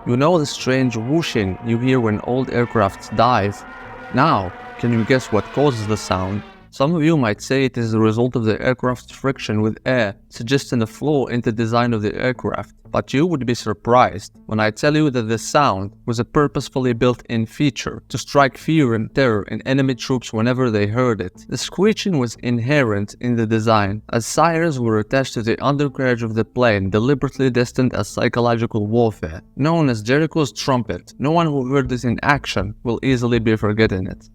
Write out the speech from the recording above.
You know the strange whooshing you hear when old aircrafts dive? Now, can you guess what causes the sound? Some of you might say it is the result of the aircraft's friction with air, suggesting a flaw in the design of the aircraft. But you would be surprised when I tell you that the sound was a purposefully built-in feature to strike fear and terror in enemy troops whenever they heard it. The screeching was inherent in the design, as sirens were attached to the undercarriage of the plane, deliberately destined as psychological warfare. Known as Jericho's trumpet, no one who heard this in action will easily be forgetting it.